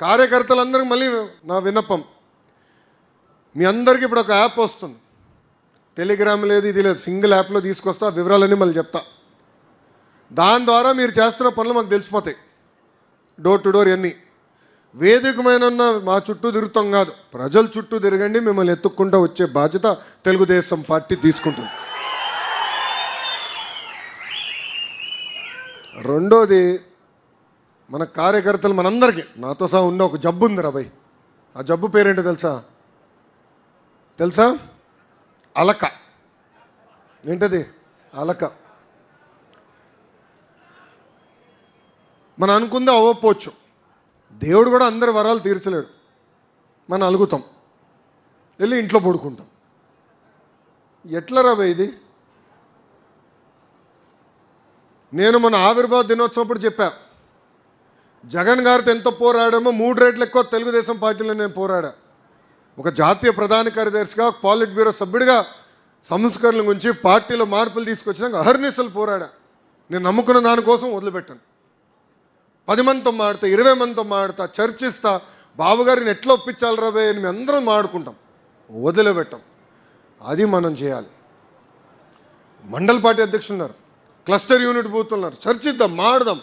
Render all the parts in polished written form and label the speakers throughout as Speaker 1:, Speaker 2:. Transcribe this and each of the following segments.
Speaker 1: కార్యకర్తలందరికీ మళ్ళీ నా విన్నపం, మీ అందరికీ ఇప్పుడు ఒక యాప్ వస్తుంది. టెలిగ్రామ్ లేదు, ఇది లేదు, సింగిల్ యాప్లో తీసుకొస్తా, వివరాలన్నీ మళ్ళీ చెప్తా. దాని ద్వారా మీరు చేస్తున్న పనులు మాకు తెలిసిపోతాయి. డోర్ టు డోర్ అన్నీ వేదికమైన మా చుట్టూ తిరుగుతాం కాదు, ప్రజల చుట్టూ తిరగండి. మిమ్మల్ని ఎత్తుక్కుంటూ వచ్చే బాధ్యత తెలుగుదేశం పార్టీ తీసుకుంటుంది. రెండోది, మన కార్యకర్తలు మనందరికీ నాతో సహా ఉన్న ఒక జబ్బు ఉంది రా భయ్. ఆ జబ్బు పేరేంటో తెలుసా? అలక. ఏంటది? అలక. మనం అనుకుందే అవ్వకపోవచ్చు, దేవుడు కూడా అందరి వరాలు తీర్చలేడు. మనం అలుగుతాం, వెళ్ళి ఇంట్లో పడుకుంటాం. ఎట్లా రా భయ్ ఇది? నేను మన ఆవిర్భావ దినోత్సవం అప్పుడు చెప్పా, జగన్ గారితో ఎంత పోరాడామో 3 రెట్లు ఎక్కువ తెలుగుదేశం పార్టీలో నేను పోరాడా. ఒక జాతీయ ప్రధాన కార్యదర్శిగా, పాలిట్ బ్యూరో సభ్యుడిగా సంస్కరణల గురించి, పార్టీలో మార్పులు తీసుకొచ్చినాక అహర్నిశలు పోరాడా. నేను నమ్ముకున్న దానికోసం వదిలిపెట్టాను. 10 మందితో మాడతా, 20 మందితో మాడతా, చర్చిస్తా, బాబుగారిని ఎట్లా ఒప్పించాలి రాబోయే అని మేము అందరం మాడుకుంటాం, వదిలిపెట్టాం. అది మనం చేయాలి. మండల పార్టీ అధ్యక్షులు ఉన్నారు, క్లస్టర్ యూనిట్ బూత్లు ఉన్నారు, చర్చిద్దాం, మాడదాం.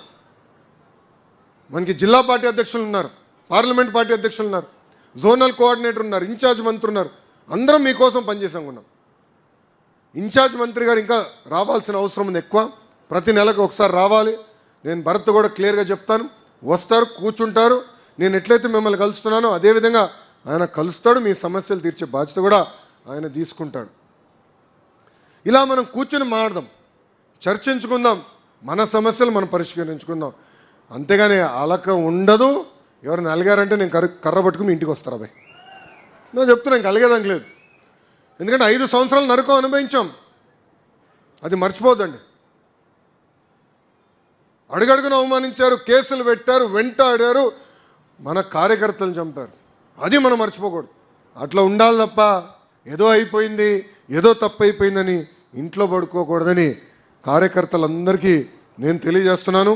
Speaker 1: మనకి జిల్లా పార్టీ అధ్యక్షులు ఉన్నారు, పార్లమెంట్ పార్టీ అధ్యక్షులు ఉన్నారు, జోనల్ కోఆర్డినేటర్ ఉన్నారు, ఇన్ఛార్జ్ మంత్రి ఉన్నారు. అందరం మీకోసం పనిచేసాం ఉన్నాం. ఇన్ఛార్జ్ మంత్రి గారు ఇంకా రావాల్సిన అవసరం ఉంది ఎక్కువ. ప్రతి నెలకు ఒకసారి రావాలి. నేను భరత్ కూడా క్లియర్గా చెప్తాను, వస్తారు, కూర్చుంటారు. నేను ఎట్లయితే మిమ్మల్ని కలుస్తున్నానో అదేవిధంగా ఆయన కలుస్తాడు. మీ సమస్యలు తీర్చే బాధ్యత కూడా ఆయన తీసుకుంటాడు. ఇలా మనం కూర్చుని మాడదాం, చర్చించుకుందాం, మన సమస్యలు మనం పరిష్కరించుకుందాం. అంతేగాని అలక ఉండదు. ఎవరైనా అలిగారంటే నేను కర్ర పట్టుకుని ఇంటికి వస్తారు. అబ్బాయి నేను చెప్తున్నా, ఇంక అలిగేదానికి లేదు. ఎందుకంటే 5 సంవత్సరాలు నరకం అనుభవించాం, అది మర్చిపోద్దండి. అడుగడుగున అవమానించారు, కేసులు పెట్టారు, వెంటాడారు, మన కార్యకర్తలను చంపారు. అది మనం మర్చిపోకూడదు. అట్లా ఉండాలి తప్ప ఏదో అయిపోయింది, ఏదో తప్పు అయిపోయిందని ఇంట్లో పడుకోకూడదని కార్యకర్తలందరికీ నేను తెలియజేస్తున్నాను.